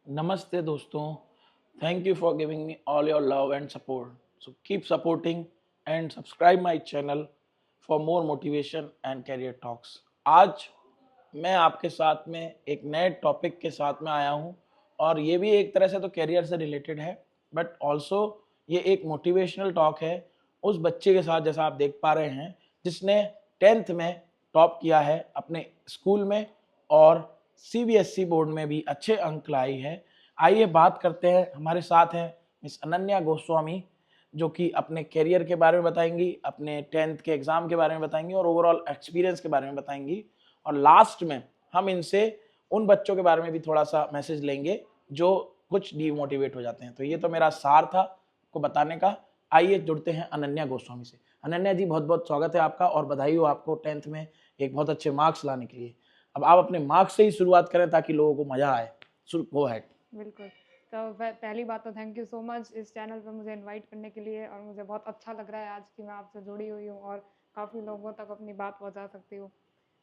Namaste दोस्तों. Thank you for giving me all your love and support. So keep supporting and subscribe my channel for more motivation and career talks. आज मैं आपके साथ में एक नए टॉपिक के साथ में आया हूँ और ये भी एक तरह से तो करियर से रिलेटेड है, बट ऑल्सो ये एक मोटिवेशनल टॉक है उस बच्चे के साथ, जैसा आप देख पा रहे हैं, जिसने 10th में टॉप किया है अपने स्कूल में और सीबीएसई बोर्ड में भी अच्छे अंक लाई है। आइए बात करते हैं। हमारे साथ हैं मिस अनन्या गोस्वामी, जो कि अपने करियर के बारे में बताएंगी, अपने 10th के एग्ज़ाम के बारे में बताएंगी और ओवरऑल एक्सपीरियंस के बारे में बताएंगी। और लास्ट में हम इनसे उन बच्चों के बारे में भी थोड़ा सा मैसेज लेंगे जो कुछ डीमोटिवेट हो जाते हैं। तो ये तो मेरा सार था को बताने का। आइए जुड़ते हैं अनन्या गोस्वामी से। अनन्या जी, बहुत बहुत स्वागत है आपका और बधाई हो आपको 10th में एक बहुत अच्छे मार्क्स लाने के लिए। अब आप अपने मार्क्स से ही शुरुआत करें ताकि लोगों को मजा आए। Go ahead. बिल्कुल। तो पहली बात तो थैंक यू सो मच इस चैनल पे मुझे इनवाइट करने के लिए, और मुझे बहुत अच्छा लग रहा है आज कि मैं आपसे जुड़ी हुई हूँ और काफ़ी लोगों तक अपनी बात पहुँचा सकती हूँ।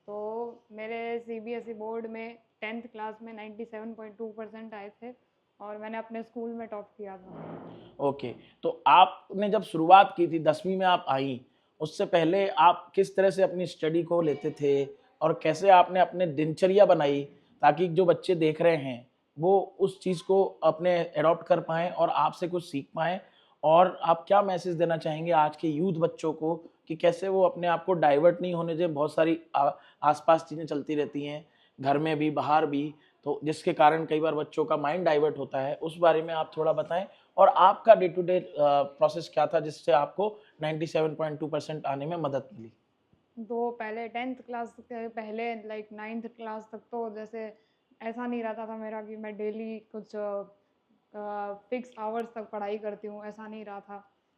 तो मेरे सीबीएसई बोर्ड में 10th क्लास में 97.2% आए थे और मैंने अपने स्कूल में टॉप किया था। ओके, तो आपने जब शुरुआत की थी 10वीं में आप आई, उससे पहले आप किस तरह से अपनी स्टडी को लेते थे और कैसे आपने अपने दिनचर्या बनाई ताकि जो बच्चे देख रहे हैं वो उस चीज़ को अपने एडॉप्ट कर पाएँ और आपसे कुछ सीख पाएँ? और आप क्या मैसेज देना चाहेंगे आज के यूथ बच्चों को कि कैसे वो अपने आप को डाइवर्ट नहीं होने दें? बहुत सारी आस-पास चीज़ें चलती रहती हैं, घर में भी, बाहर भी, तो जिसके कारण कई बार बच्चों का माइंड डाइवर्ट होता है। उस बारे में आप थोड़ा बताएँ और आपका डे टू डे प्रोसेस क्या था जिससे आपको 97.2% आने में मदद मिली? तो पहले 10th क्लास के पहले लाइक 9th क्लास तक तो जैसे ऐसा नहीं रहता था मेरा कि मैं डेली कुछ फिक्स आवर्स तक पढ़ाई करती हूँ, ऐसा नहीं रहा था।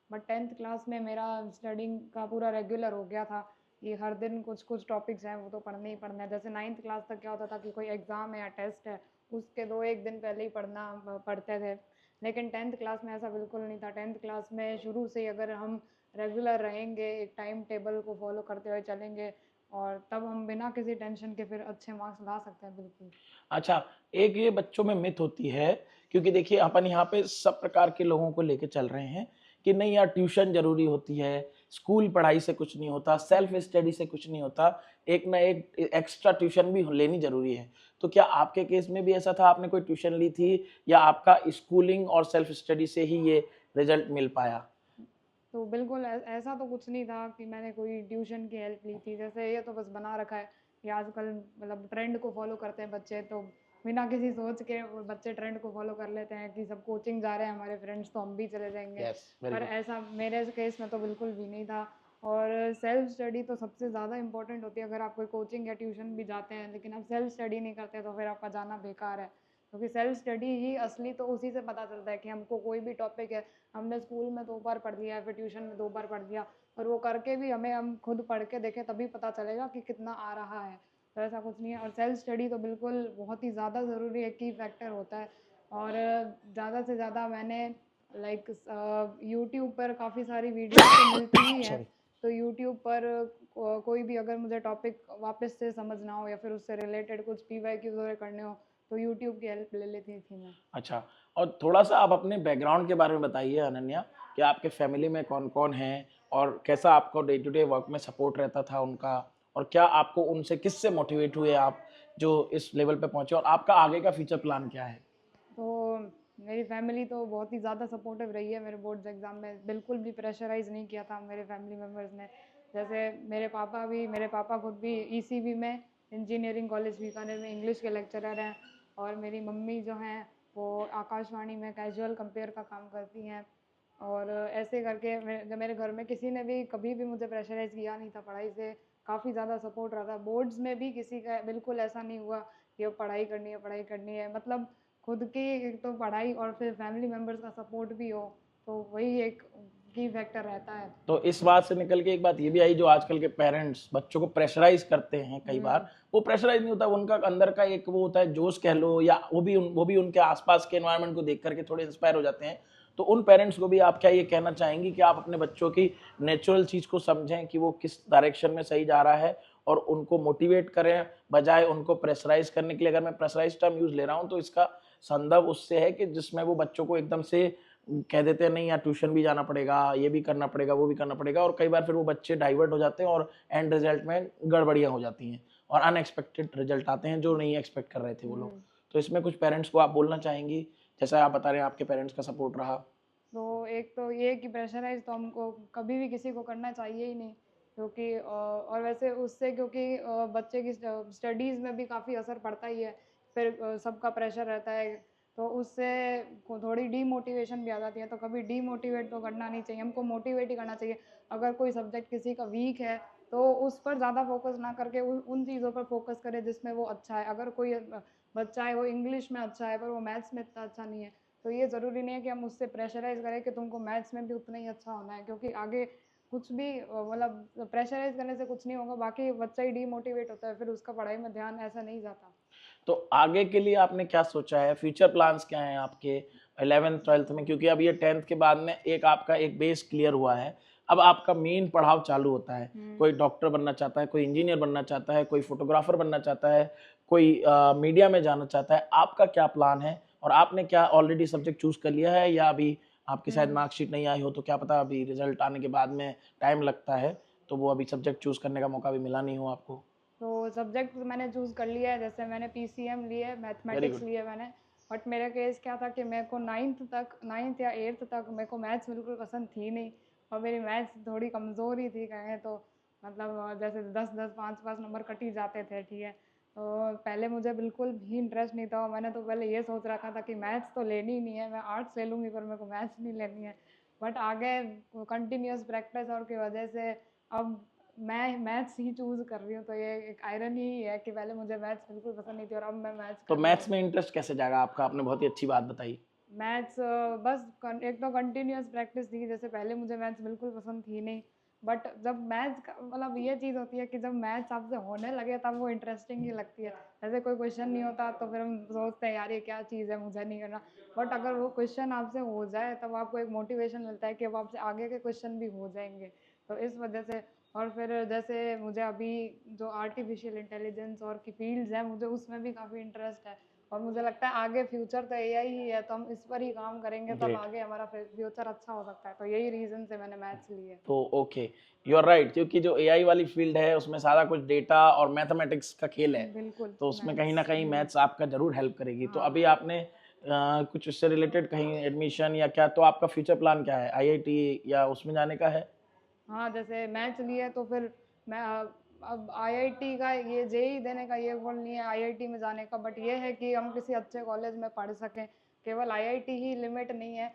बट 10th क्लास में मेरा स्टडिंग का पूरा रेगुलर हो गया था कि हर दिन कुछ कुछ टॉपिक्स हैं वो तो पढ़ने ही पढ़ना है। जैसे 9th क्लास तक क्या होता था कि कोई एग्ज़ाम है या टेस्ट है, उसके 2-1 दिन पहले ही पढ़ते थे। लेकिन 10th क्लास में ऐसा बिल्कुल नहीं था। 10th क्लास में शुरू से ही अगर हम रेगुलर रहेंगे, एक टाइम टेबल को फॉलो करते हुए चलेंगे, और तब हम बिना किसी टेंशन के फिर अच्छे मार्क्स ला सकते हैं। बिल्कुल। अच्छा, एक ये बच्चों में मिथ होती है, क्योंकि देखिए अपन यहाँ पे सब प्रकार के लोगों को लेके चल रहे हैं कि नहीं यार, ट्यूशन ज़रूरी होती है, स्कूल पढ़ाई से कुछ नहीं होता, सेल्फ स्टडी से कुछ नहीं होता, एक ना एक एक्स्ट्रा ट्यूशन भी लेनी ज़रूरी है। तो क्या आपके केस में भी ऐसा था, आपने कोई ट्यूशन ली थी या आपका स्कूलिंग और सेल्फ स्टडी से ही ये रिजल्ट मिल पाया? तो बिल्कुल ऐसा तो कुछ नहीं था कि मैंने कोई ट्यूशन की हेल्प ली थी। जैसे ये तो बस बना रखा है कि आजकल मतलब ट्रेंड को फॉलो करते हैं बच्चे, तो बिना किसी सोच के वो बच्चे ट्रेंड को फॉलो कर लेते हैं कि सब कोचिंग जा रहे हैं हमारे फ्रेंड्स, तो हम भी चले जाएंगे। यस, वेरी पर गुड। ऐसा मेरे केस में तो बिल्कुल भी नहीं था। और सेल्फ स्टडी तो सबसे ज़्यादा इंपॉर्टेंट होती है। अगर आप कोई कोचिंग या ट्यूशन भी जाते हैं लेकिन आप सेल्फ स्टडी नहीं करते तो फिर आपका जाना बेकार है, क्योंकि सेल्फ स्टडी ही असली तो उसी से पता चलता है कि हमको कोई भी टॉपिक है, हमने स्कूल में 2 बार पढ़ लिया है, फिर ट्यूशन में 2 बार पढ़ लिया, और वो करके भी हम खुद पढ़ के देखें तभी पता चलेगा कि कितना आ रहा है। तो ऐसा कुछ नहीं है, और सेल्फ स्टडी तो बिल्कुल बहुत ही ज़्यादा ज़रूरी, एक की फैक्टर होता है। और ज़्यादा से ज़्यादा मैंने लाइक यूट्यूब पर काफ़ी सारी वीडियोस तो मिलती ही हैं। सॉरी। तो यूट्यूब पर कोई भी अगर मुझे टॉपिक वापस से समझना हो या फिर उससे रिलेटेड कुछ पीवाईक्यूज वगैरह करने हो, तो यूट्यूब की हेल्प ले लेती थी मैं। अच्छा, और थोड़ा-सा आप अपने बैकग्राउंड के बारे में बताइए अनन्या, कि आपके फैमिली में कौन-कौन है और कैसा आपको डे टू डे वर्क में सपोर्ट रहता था उनका? और क्या आपको उनसे किससे मोटिवेट हुए आप, जो इस लेवल पे पहुँचे, और आपका आगे का फ्यूचर प्लान क्या है? तो मेरी फैमिली तो बहुत ही ज़्यादा सपोर्टिव रही है। मेरे बोर्ड्स एग्ज़ाम में बिल्कुल भी प्रेशराइज़ नहीं किया था मेरे फैमिली मेम्बर्स ने। जैसे मेरे पापा खुद भी ईसीबी में, इंजीनियरिंग कॉलेज बीकानेर में इंग्लिश के लेक्चरर हैं, और मेरी मम्मी जो हैं वो आकाशवाणी में कैजुअल कंपेयर का काम करती हैं। और ऐसे करके मेरे घर में किसी ने भी कभी भी मुझे प्रेशराइज़ किया नहीं था पढ़ाई से। काफ़ी ज़्यादा सपोर्ट रहा था। बोर्ड्स में भी किसी का बिल्कुल ऐसा नहीं हुआ कि अब पढ़ाई करनी है। मतलब खुद की एक तो पढ़ाई और फिर फैमिली मेम्बर्स का सपोर्ट भी हो, तो वही एक की फैक्टर रहता है। तो इस बात से निकल के एक बात ये भी आई, जो आजकल के पेरेंट्स बच्चों को प्रेशराइज़ करते हैं कई बार, वो प्रेशराइज़ नहीं होता, उनका अंदर का एक वो होता है जोश कह लो, या वो भी उनके आस-पास के एनवायरनमेंट को देख कर के थोड़े इंस्पायर हो जाते हैं। तो उन पेरेंट्स को भी आप क्या ये कहना चाहेंगी कि आप अपने बच्चों की नेचुरल चीज़ को समझें कि वो किस डायरेक्शन में सही जा रहा है, और उनको मोटिवेट करें, बजाय उनको प्रेशराइज करने के लिए। अगर मैं प्रेशराइज टर्म यूज ले रहा हूँ तो इसका संदर्भ उससे है कि जिसमें वो बच्चों को एकदम से कह देते हैं नहीं यार ट्यूशन भी जाना पड़ेगा, ये भी करना पड़ेगा, वो भी करना पड़ेगा, और कई बार फिर वो बच्चे डाइवर्ट हो जाते हैं और एंड रिजल्ट में गड़बड़ियाँ हो जाती हैं और अनएक्सपेक्टेड रिजल्ट आते हैं जो नहीं एक्सपेक्ट कर रहे थे वो लोग। तो इसमें कुछ पेरेंट्स को आप बोलना चाहेंगी, जैसा आप बता रहे हैं आपके पेरेंट्स का सपोर्ट रहा। तो एक तो ये कि प्रेशराइज तो हमको कभी भी किसी को करना चाहिए ही नहीं, क्योंकि और वैसे उससे क्योंकि बच्चे की स्टडीज़ में भी काफ़ी असर पड़ता ही है। फिर सबका प्रेशर रहता है, तो उससे थोड़ी डीमोटिवेशन भी आ जाती है। तो कभी डीमोटिवेट तो करना नहीं चाहिए, हमको मोटिवेट ही करना चाहिए। अगर कोई सब्जेक्ट किसी का वीक है तो उस पर ज़्यादा फोकस ना करके उन चीज़ों पर फोकस करे जिसमें वो अच्छा है। अगर कोई बच्चा है वो इंग्लिश में अच्छा है पर वो मैथ्स में इतना अच्छा नहीं है, तो ये ज़रूरी नहीं है कि हम उससे प्रेशराइज़ करें कि तुमको मैथ्स में भी उतना ही अच्छा होना है, क्योंकि आगे कुछ भी मतलब प्रेशराइज़ करने से कुछ नहीं होगा, बाकी बच्चा ही डीमोटिवेट होता है, फिर उसका पढ़ाई में ध्यान ऐसा नहीं जाता। तो आगे के लिए आपने क्या सोचा है, फ्यूचर प्लान्स क्या हैं आपके 11th-12th में, क्योंकि अब ये 10th के बाद में एक आपका एक बेस क्लियर हुआ है, अब आपका मेन पढ़ाव चालू होता है। कोई डॉक्टर बनना चाहता है, कोई इंजीनियर बनना चाहता है, कोई फोटोग्राफर बनना चाहता है, कोई मीडिया में जाना चाहता है। आपका क्या प्लान है और आपने क्या ऑलरेडी सब्जेक्ट चूज कर लिया है, या अभी आपकी शायद मार्कशीट नहीं आई हो, तो क्या पता अभी रिजल्ट आने के बाद में टाइम लगता है, तो वो अभी सब्जेक्ट चूज करने का मौका भी मिला नहीं हो आपको। तो सब्जेक्ट मैंने चूज़ कर लिया है, जैसे मैंने पीसीएम लिए है, वेरी मैथमेटिक्स गुड। लिए मैंने। बट मेरा केस क्या था कि मेरे को 9th या 8th तक मेरे को मैथ्स बिल्कुल पसंद थी नहीं, और मेरी मैथ्स थोड़ी कमज़ोर ही थी कहें तो। मतलब जैसे 10-10 5-5 नंबर कट ही जाते थे, ठीक है। तो पहले मुझे बिल्कुल भी इंटरेस्ट नहीं था, और मैंने तो पहले ये सोच रखा था कि मैथ्स तो लेनी ही नहीं है, मैं आर्ट्स ले लूँगी पर मेरे को मैथ्स नहीं लेनी है। बट आगे कंटिन्यूस प्रैक्टिस और की वजह से अब मैं मैथ्स ही चूज़ कर रही हूँ। तो ये एक आयरनी ही है कि पहले मुझे मैथ्स बिल्कुल पसंद नहीं थी और अब मैं मैथ्स तो कर रही हूँ। मैथ्स में इंटरेस्ट कैसे जागा आपका, आपने बहुत ही अच्छी बात बताई। मैथ्स बस एक तो कंटिन्यूस प्रैक्टिस थी, जैसे पहले मुझे मैथ्स बिल्कुल पसंद थी नहीं। बट जब मैथ्स मतलब ये चीज़ होती है कि जब मैथ्स आपसे होने लगे तब वो इंटरेस्टिंग ही लगती है। जैसे कोई क्वेश्चन नहीं होता तो फिर हम सोचते हैं यार ये क्या चीज़ है, मुझे नहीं करना। बट अगर वो क्वेश्चन आपसे हो जाए तब आपको एक मोटिवेशन मिलता है कि अब आपसे आगे के क्वेश्चन भी हो जाएंगे। तो इस वजह से, और फिर जैसे मुझे अभी जो आर्टिफिशियल इंटेलिजेंस और की फील्ड्स हैं मुझे उसमें भी काफ़ी इंटरेस्ट है, और मुझे लगता है आगे फ्यूचर तो एआई ही है, तो हम इस पर ही काम करेंगे तब ग्रेट। आगे हमारा फ्यूचर अच्छा हो सकता है। तो यही रीज़न से मैंने मैथ्स ली है। तो ओके, यू आर राइट, क्योंकि जो एआई वाली फील्ड है उसमें सारा कुछ डेटा और मैथमेटिक्स का खेल है, बिल्कुल तो उसमें कहीं ना मैथ्स। कहीं मैथ्स आपका जरूर हेल्प करेगी। तो अभी हाँ। आपने कुछ इससे रिलेटेड कहीं एडमिशन या क्या, तो आपका फ्यूचर प्लान क्या है, आईआईटी या उसमें जाने का है। हाँ, जैसे मैथ्स लिए तो फिर मैं अब आईआईटी का ये जेईई देने का ये गोल नहीं है आईआईटी में जाने का, बट ये है कि हम किसी अच्छे कॉलेज में पढ़ सकें। केवल आईआईटी ही लिमिट नहीं है।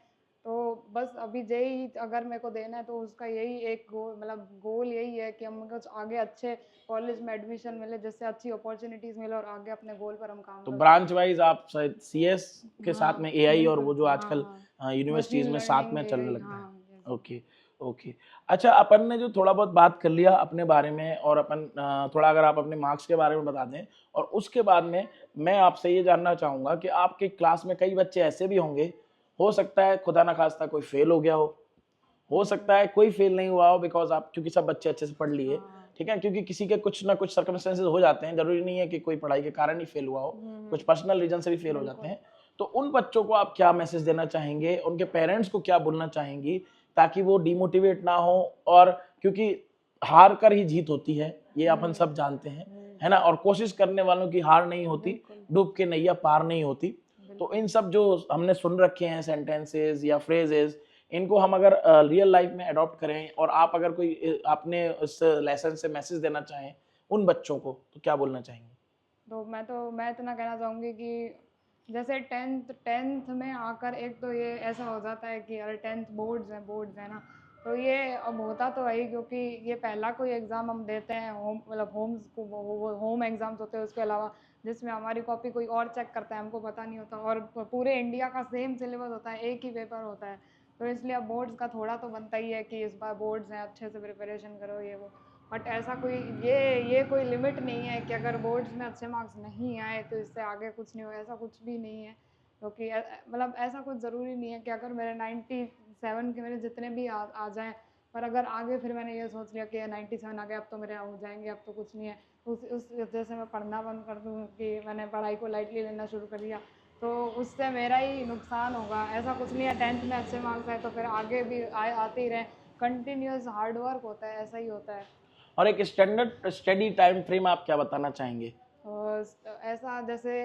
तो बस अभी जेईई अगर मेरे को देना है तो उसका यही एक गोल, मतलब गोल यही है कि हम कुछ आगे अच्छे कॉलेज में एडमिशन मिले जिससे अच्छी अपॉर्चुनिटीज़ मिले और आगे अपने गोल पर हम काम तो कर ब्रांच सकें। वाइज आप शायद सीएस के साथ हाँ में एआई और बिल्कुल, वो जो हाँ आजकल हाँ। यूनिवर्सिटीज मशीन में साथ में लर्निंग चलने एआई, लगता है। हाँ यस। ओके। ओके। अच्छा, अपन ने जो थोड़ा बहुत बात कर लिया अपने बारे में, और अपन थोड़ा अगर आप अपने मार्क्स के बारे में बता दें, और उसके बाद में मैं आपसे ये जानना चाहूंगा कि आपके क्लास में कई बच्चे ऐसे भी होंगे, हो सकता है खुदा ना खास्ता कोई फेल हो गया हो सकता है कोई फेल नहीं हुआ हो, बिकॉज आप क्योंकि सब बच्चे अच्छे से पढ़ लिए, हाँ। ठीक है, क्योंकि किसी के कुछ ना कुछ सर्कमस्टेंसेस हो जाते हैं, जरूरी नहीं है कि कोई पढ़ाई के कारण ही फेल हुआ हो, कुछ पर्सनल रीजन से भी फेल हो जाते बिल्कुल। हैं। तो उन बच्चों को आप क्या मैसेज देना चाहेंगे, उनके पेरेंट्स को क्या बोलना चाहेंगी, ताकि वो डिमोटिवेट ना हो, और क्योंकि हार कर ही जीत होती है, ये अपन सब जानते हैं, है ना, और कोशिश करने वालों की हार नहीं होती, बिल्कुल। डूब के नैया पार नहीं होती। तो बिल्कुल। इन सब जो हमने सुन रखे हैं सेंटेंसेस या फ्रेजेस, इनको हम अगर रियल लाइफ में अडॉप्ट करें, और आप अगर कोई आपने उस लेसन से मैसेज देना चाहें उन बच्चों को, तो क्या बोलना चाहेंगे। मैं इतना कहना चाहूँगी कि जैसे टेंथ में आकर एक तो ये ऐसा हो जाता है कि अरे टेंथ बोर्ड्स हैं ना। तो ये अब होता तो है ही, क्योंकि ये पहला कोई एग्ज़ाम हम देते हैं होम, मतलब होम्स को वो होम एग्ज़ाम्स होते हैं उसके अलावा, जिसमें हमारी कॉपी कोई और चेक करता है, हमको पता नहीं होता, और पूरे इंडिया का सेम सिलेबस होता है, एक ही पेपर होता है। तो इसलिए अब बोर्ड्स का थोड़ा तो बनता ही है कि इस बार बोर्ड्स हैं, अच्छे से प्रिपरेशन करो ये वो। बट ऐसा कोई ये कोई लिमिट नहीं है कि अगर बोर्ड्स में अच्छे मार्क्स नहीं आए तो इससे आगे कुछ नहीं हो, ऐसा कुछ भी नहीं है। क्योंकि मतलब ऐसा कुछ ज़रूरी नहीं है कि अगर मेरे 97 के मेरे जितने भी आ जाएँ पर अगर आगे फिर मैंने ये सोच लिया कि 97 आ गए, अब तो मेरे हो जाएंगे, अब तो कुछ नहीं है, उस वजह से मैं पढ़ना बंद कर दूँ कि मैंने पढ़ाई को लाइटली लेना शुरू कर दिया, तो उससे मेरा ही नुकसान होगा। ऐसा कुछ नहीं है, 10th में अच्छे मार्क्स आए तो फिर आगे भी आते ही रहें, कंटिन्यूस हार्ड वर्क होता है, ऐसा ही होता है। और एक स्टैंडर्ड स्टडी टाइम फ्रेम आप क्या बताना चाहेंगे? और ऐसा जैसे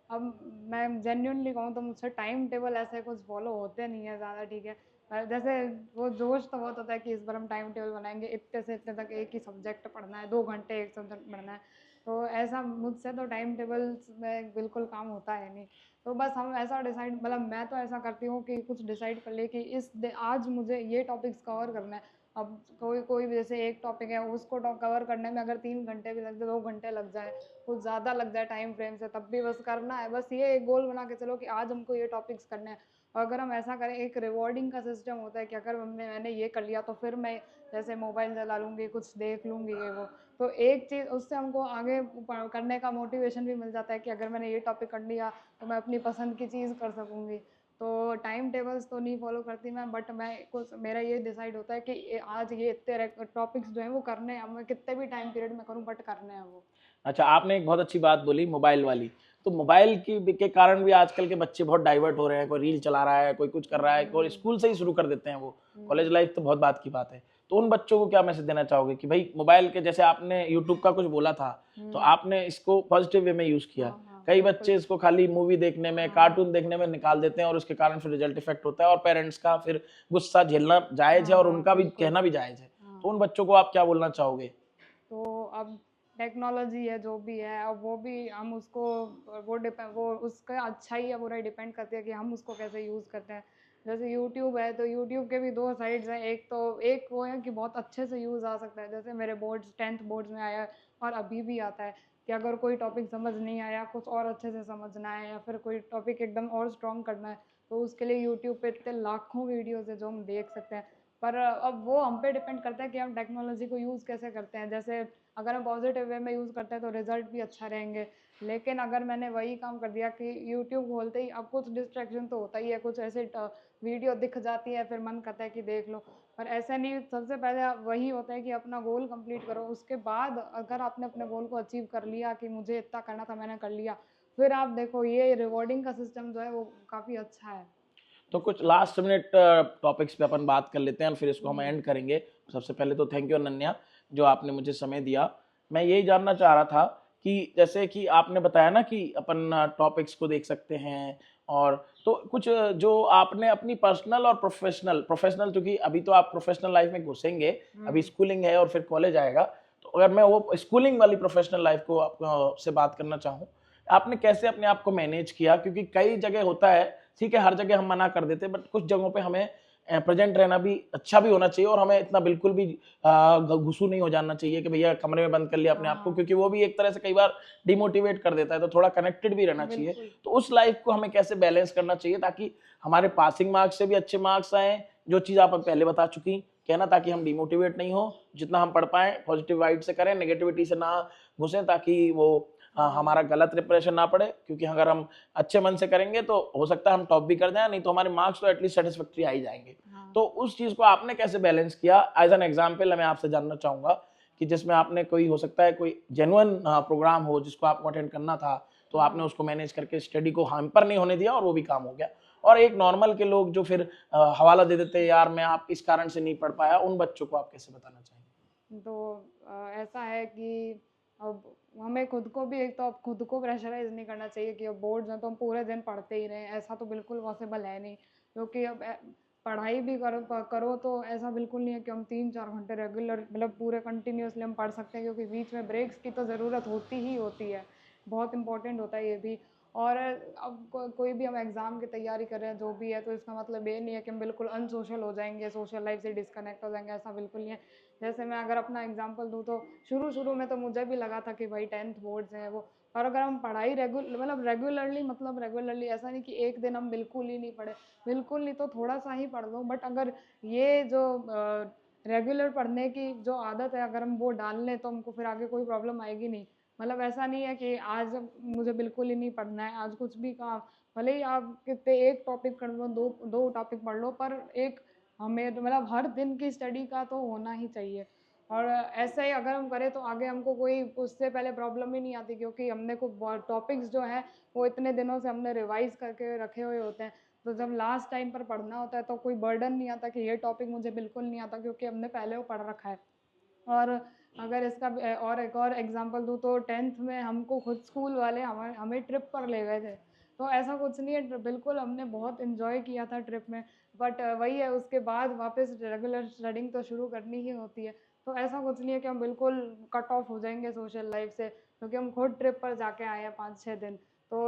अब मैं जेन्युइनली कहूँ तो मुझसे टाइम टेबल ऐसे कुछ फॉलो होते नहीं है ज़्यादा, ठीक है। जैसे वो जोश तो बहुत होता है कि इस बार हम टाइम टेबल बनाएंगे, इतने से इतने तक एक ही सब्जेक्ट पढ़ना है, 2 घंटे एक सब्जेक्ट पढ़ना है, तो ऐसा मुझसे तो टाइम टेबल में बिल्कुल काम होता है नहीं। तो बस हम ऐसा डिसाइड, मतलब मैं तो ऐसा करती हूँ कि कुछ डिसाइड कर ले कि आज मुझे ये टॉपिक्स कवर करना है। अब कोई कोई भी जैसे एक टॉपिक है, उसको कवर करने में अगर 3 घंटे भी लग जाए, 2 घंटे लग जाए, कुछ ज़्यादा लग जाए टाइम फ्रेम से, तब भी बस करना है। बस ये एक गोल बना के चलो कि आज हमको ये टॉपिक्स करने हैं। और अगर हम ऐसा करें, एक रिवॉर्डिंग का सिस्टम होता है कि अगर मैंने ये कर लिया तो फिर मैं जैसे मोबाइल चला लूँगी, कुछ देख लूँगी, ये वो, तो एक चीज़ उससे हमको आगे करने का मोटिवेशन भी मिल जाता है कि अगर मैंने ये टॉपिक कर लिया तो मैं अपनी पसंद की चीज़ कर सकूँगी। तो टाइम टेबल्स तो नहीं फॉलो करती मैं, बट मैं कुछ मेरा ये डिसाइड होता है कि आज ये इतने टॉपिक्स जो हैं वो करने हैं, अब मैं कितने भी टाइम पीरियड में करूँ बट करने हैं वो। अच्छा, आपने एक बहुत अच्छी बात बोली मोबाइल वाली। तो मोबाइल की के कारण भी आजकल के बच्चे बहुत डाइवर्ट हो रहे हैं, कोई रील चला रहा है, कोई कुछ कर रहा है, कोई स्कूल से ही शुरू कर देते हैं वो। कॉलेज लाइफ तो बहुत बात की बात है। तो उन बच्चों को क्या मैसेज देना चाहोगे कि भाई मोबाइल के, जैसे आपने यूट्यूब का कुछ बोला था, तो आपने इसको पॉजिटिव वे में यूज़ किया। हाँ हाँ कई बिल्कुल। बच्चे इसको खाली मूवी देखने में, कार्टून देखने में निकाल देते हैं और उसके कारण फिर रिजल्ट इफेक्ट होता है और पेरेंट्स का फिर गुस्सा झेलना जायज़ है हाँ और हाँ उनका भी बिल्कुल। कहना भी जायज़ है। हाँ, तो उन बच्चों को आप क्या बोलना चाहोगे? तो अब टेक्नोलॉजी है जो भी है, अब वो भी हम उसको, वो उसका अच्छा ही या बुरा ही डिपेंड करती है कि हम उसको कैसे यूज़ करते हैं। जैसे यूट्यूब है, तो यूट्यूब के भी दो साइड्स हैं, एक तो एक वो है कि बहुत अच्छे से यूज़ आ सकता है, जैसे मेरे बोर्ड्स 10th बोर्ड्स में आया है और अभी भी आता है कि अगर कोई टॉपिक समझ नहीं आया, कुछ और अच्छे से समझना है, या फिर कोई टॉपिक एकदम और स्ट्रॉन्ग करना है, तो उसके लिए यूट्यूब पे इतने लाखों वीडियोज़ है जो हम देख सकते हैं। पर अब वो हम पे डिपेंड करता है कि हम टेक्नोलॉजी को यूज़ कैसे करते हैं। जैसे अगर हम पॉजिटिव वे में यूज़ करते हैं तो रिजल्ट भी अच्छा रहेंगे, लेकिन अगर मैंने वही काम कर दिया कि यूट्यूब खोलते ही अब कुछ डिस्ट्रैक्शन तो होता ही है, कुछ ऐसे वीडियो दिख जाती है, फिर मन करता है कि देख लो, पर ऐसा नहीं। सबसे पहले वही होता है कि अपना गोल कंप्लीट करो, उसके बाद अगर आपने अपने गोल को अचीव कर लिया कि मुझे इतना करना था, मैंने कर लिया, फिर आप देखो ये रिवॉर्डिंग का सिस्टम जो है वो काफ़ी अच्छा है। तो कुछ लास्ट मिनट टॉपिक्स पे अपन बात कर लेते हैं और फिर इसको हम एंड करेंगे। सबसे पहले तो थैंक यू अनन्या, जो आपने मुझे समय दिया। मैं यही जानना चाह रहा था कि जैसे कि आपने बताया ना कि अपन टॉपिक्स को देख सकते हैं, और तो कुछ जो आपने अपनी पर्सनल और प्रोफेशनल प्रोफेशनल क्योंकि अभी तो आप प्रोफेशनल लाइफ में घुसेंगे, अभी स्कूलिंग है और फिर कॉलेज आएगा, तो अगर मैं वो स्कूलिंग वाली प्रोफेशनल लाइफ को आपको से बात करना चाहूँ, आपने कैसे अपने आप को मैनेज किया? क्योंकि कई जगह होता है, ठीक है, हर जगह हम मना कर देते हैं, बट कुछ जगहों पे हमें प्रेजेंट रहना भी अच्छा भी होना चाहिए और हमें इतना बिल्कुल भी घुसू नहीं हो जाना चाहिए कि भैया कमरे में बंद कर लिया अपने आप को, हाँ क्योंकि वो भी एक तरह से कई बार डिमोटिवेट कर देता है। तो थोड़ा कनेक्टेड भी रहना चाहिए। बिल्कुल। तो उस लाइफ को हमें कैसे बैलेंस करना चाहिए ताकि हमारे पासिंग मार्क्स से भी अच्छे मार्क्स आए, जो चीज़ आप पहले बता चुकी कहना, ताकि हम डिमोटिवेट नहीं हो, जितना हम पढ़ पाएं पॉजिटिव वाइब से करें, नेगेटिविटी से ना घुसें, ताकि वो हमारा गलत रिप्रेशन ना पड़े। क्योंकि अगर हम अच्छे मन से करेंगे तो हो सकता है हम टॉप भी कर जाए, नहीं तो हमारे मार्क्स तो एटलीस्ट सेटिस्फैक्ट्री आ ही जाएंगे। हाँ तो उस चीज को आपने कैसे बैलेंस किया? एज एन एग्जाम्पल मैं आपसे जानना चाहूंगा कि जिसमें आपने कोई, हो सकता है कोई जेन्युइन प्रोग्राम हो जिसको आपको अटेंड करना था, तो आपने उसको मैनेज करके स्टडी को हैम्पर नहीं होने दिया और वो भी काम हो गया। और एक नॉर्मल के लोग जो फिर हवाला दे देते यार मैं आप इस कारण से नहीं पढ़ पाया, उन बच्चों को आप कैसे बताना चाहेंगे? तो ऐसा है कि अब हमें खुद को भी, एक तो अब खुद को प्रेशराइज नहीं करना चाहिए कि अब बोर्ड्स हैं तो हम पूरे दिन पढ़ते ही रहें, ऐसा तो बिल्कुल पॉसिबल है नहीं। क्योंकि अब पढ़ाई भी करो तो ऐसा बिल्कुल नहीं है कि हम 3-4 घंटे रेगुलर, मतलब पूरे कंटिन्यूसली हम पढ़ सकते हैं, क्योंकि बीच में ब्रेक्स की तो ज़रूरत होती ही होती है, बहुत इंपॉर्टेंट होता है ये भी। और अब कोई भी हम एग्ज़ाम की तैयारी कर रहे हैं जो भी है, तो इसका मतलब ये नहीं है कि हम बिल्कुल अनसोशल हो जाएंगे, सोशल लाइफ से डिस्कनेक्ट हो जाएंगे, ऐसा बिल्कुल नहीं है। जैसे मैं अगर अपना एग्जांपल दूँ तो शुरू शुरू में तो मुझे भी लगा था कि भाई 10th बोर्ड्स हैं वो, और अगर हम पढ़ाई रेगुलरली, मतलब रेगुलरली ऐसा नहीं कि एक दिन हम बिल्कुल ही नहीं पढ़े, बिल्कुल नहीं तो थोड़ा सा ही पढ़ लो, बट अगर ये जो रेगुलर पढ़ने की जो आदत है अगर हम वो डाल लें तो हमको फिर आगे कोई प्रॉब्लम आएगी नहीं। मतलब ऐसा नहीं है कि आज मुझे बिल्कुल ही नहीं पढ़ना है, आज कुछ भी काम, भले ही आप कितने एक टॉपिक पढ़ लो, दो दो टॉपिक पढ़ लो, पर एक हमें तो मतलब हर दिन की स्टडी का तो होना ही चाहिए, और ऐसा ही अगर हम करें तो आगे हमको कोई उससे पहले प्रॉब्लम ही नहीं आती, क्योंकि हमने को टॉपिक्स जो है वो इतने दिनों से हमने रिवाइज करके रखे हुए होते हैं, तो जब लास्ट टाइम पर पढ़ना होता है तो कोई बर्डन नहीं आता कि ये टॉपिक मुझे बिल्कुल नहीं आता, क्योंकि हमने पहले वो पढ़ रखा है। और अगर इसका और एक और एग्जांपल दूँ तो 10th में हमको खुद स्कूल वाले हमें हमें ट्रिप पर ले गए थे। तो ऐसा कुछ नहीं है, बिल्कुल हमने बहुत एंजॉय किया था ट्रिप में। बट वही है, उसके बाद वापस रेगुलर स्टडिंग तो शुरू करनी ही होती है। तो ऐसा कुछ नहीं है कि हम बिल्कुल कट ऑफ हो जाएंगे सोशल लाइफ से, क्योंकि हम खुद ट्रिप पर जाके आए हैं 5-6 दिन। तो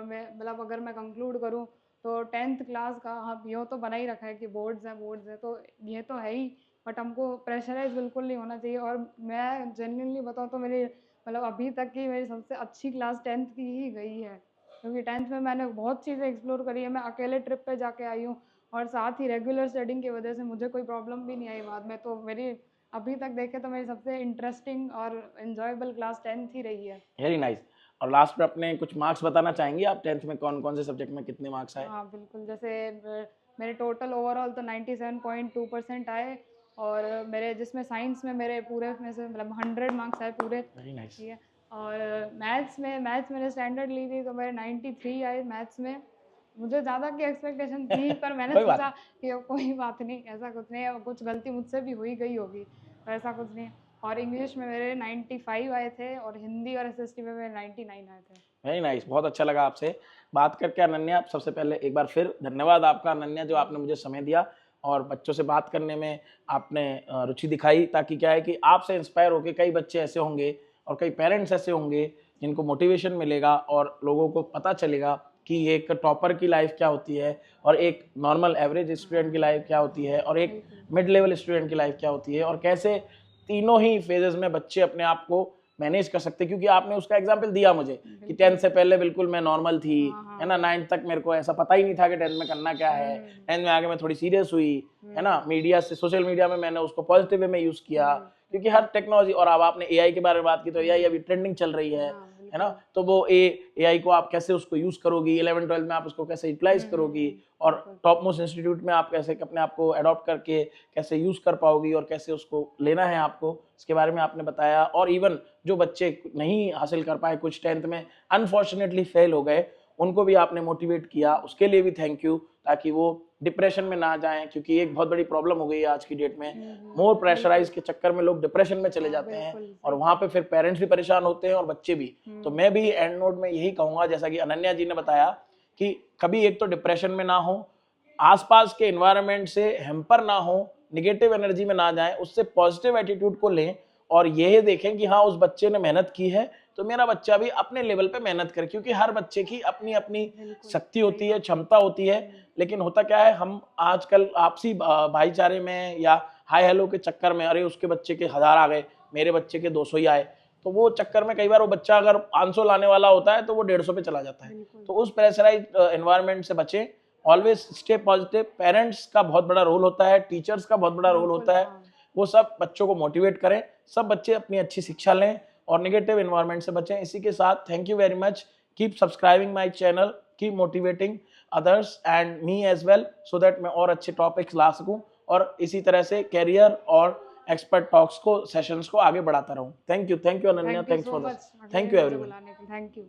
मैं मतलब अगर मैं कंक्लूड करूँ तो 10th क्लास का हम यूँ तो बना ही रखा है कि बोर्ड्स हैं तो ये तो है ही, बट हमको प्रेशराइज़ बिल्कुल नहीं होना चाहिए। और मैं जेन्युइनली बताऊँ तो मेरी मतलब अभी तक की मेरी सबसे अच्छी क्लास 10th की ही गई है, क्योंकि 10th में मैंने बहुत चीज़ें एक्सप्लोर करी है। मैं अकेले ट्रिप पे जाके आई हूँ, और साथ ही रेगुलर स्टडिंग की वजह से मुझे कोई प्रॉब्लम भी नहीं आई बाद में। तो मेरी अभी तक देखें तो मेरी सबसे इंटरेस्टिंग और एन्जॉयबल क्लास 10th ही रही है। Very nice. और लास्ट में अपने कुछ मार्क्स बताना चाहेंगे आप, 10th में कौन कौन से सब्जेक्ट में कितने मार्क्स आए? हाँ, बिल्कुल। जैसे मेरे टोटल ओवरऑल तो 97.2% आए, और मेरे जिसमें साइंस में मेरे पूरे में से मतलब 100 मार्क्स आए पूरे। Very nice. ठीक है। और मैथ्स मैंने स्टैंडर्ड ली थी तो मेरे 93 आए मैथ्स में। मुझे ज़्यादा की एक्सपेक्टेशन थी, पर मैंने कोई बात सोचा कि कोई बात नहीं, ऐसा कुछ नहीं है, कुछ गलती मुझसे भी हुई गई होगी, तो ऐसा कुछ नहीं है। और इंग्लिश में मेरे 95 आए थे, और हिंदी और एसएसटी में मेरे 99 आए थे। Very nice. बहुत अच्छा लगा आपसे बात करके अनन्या। सबसे पहले एक बार फिर धन्यवाद आपका अनन्या, जो आपने मुझे समय दिया और बच्चों से बात करने में आपने रुचि दिखाई, ताकि क्या है कि आपसे इंस्पायर होकर कई बच्चे ऐसे होंगे और कई पेरेंट्स ऐसे होंगे जिनको मोटिवेशन मिलेगा और लोगों को पता चलेगा कि एक टॉपर की लाइफ क्या होती है और एक नॉर्मल एवरेज स्टूडेंट की लाइफ क्या होती है और एक बिल्कुल। मिड लेवल स्टूडेंट की लाइफ क्या होती है, और कैसे तीनों ही फेजेस में बच्चे अपने आप को मैनेज कर सकते हैं। क्योंकि आपने उसका एग्जाम्पल दिया मुझे कि 10th से पहले बिल्कुल मैं नॉर्मल थी, है ना, 9th तक मेरे को ऐसा पता ही नहीं था कि 10th में करना क्या है। 10th में आके मैं थोड़ी सीरियस हुई, है ना, मीडिया से, सोशल मीडिया में मैंने उसको पॉजिटिव वे में यूज किया, क्योंकि हर टेक्नोलॉजी, और अब आपने एआई के बारे में बात की तो एआई अभी ट्रेंडिंग चल रही है ना, तो वो एआई को आप कैसे उसको यूज करोगी, 11th-12th में आप उसको कैसे यूटिलाइज करोगी, और टॉप मोस्ट इंस्टीट्यूट में आप कैसे अपने आप को अडॉप्ट करके कैसे यूज कर पाओगी और कैसे उसको लेना है आपको, इसके बारे में आपने बताया। और इवन जो बच्चे नहीं हासिल कर पाए, कुछ 10th में अनफॉर्चुनेटली फेल हो गए, उनको भी आपने मोटिवेट किया, उसके लिए भी थैंक यू, ताकि वो डिप्रेशन में ना जाएं, क्योंकि एक बहुत बड़ी प्रॉब्लम हो गई है आज की डेट में। मोर प्रेशराइज के चक्कर में लोग डिप्रेशन में चले जाते हैं, और वहां पे फिर पेरेंट्स भी परेशान होते हैं और बच्चे भी। तो मैं भी एंड नोट में यही कहूंगा, जैसा कि अनन्या जी ने बताया, कि कभी एक तो डिप्रेशन में ना हो, आसपास के एनवायरनमेंट से हैम्पर ना हो, निगेटिव एनर्जी में ना जाएं, उससे पॉजिटिव एटीट्यूड को लें, और यह देखें कि हाँ, उस बच्चे ने मेहनत की है तो मेरा बच्चा भी अपने लेवल पे मेहनत करे, क्योंकि हर बच्चे की अपनी अपनी शक्ति होती है, क्षमता होती है। लेकिन होता क्या है, हम आजकल आपसी भाईचारे में या हाय हेलो के चक्कर में, अरे उसके बच्चे के 1000 आ गए, मेरे बच्चे के 200 ही आए, तो वो चक्कर में कई बार वो बच्चा अगर 500 लाने वाला होता है तो वो 150 पे चला जाता है। तो उस प्रेशराइज एनवायरनमेंट से बचें, ऑलवेज स्टे पॉजिटिव। पेरेंट्स का बहुत बड़ा रोल होता है, टीचर्स का बहुत बड़ा रोल होता है, वो सब बच्चों को मोटिवेट करें, सब बच्चे अपनी अच्छी शिक्षा लें और नेगेटिव एनवायरनमेंट से बचें। इसी के साथ thank you very much, keep subscribing my channel, keep motivating others and me as well, so that मैं और अच्छे टॉपिक्स ला सकूं और इसी तरह से कैरियर और एक्सपर्ट टॉक्स को, सेशंस को आगे बढ़ाता रहूं। Thank you Ananya, thanks for this, thank you everyone. Thank you.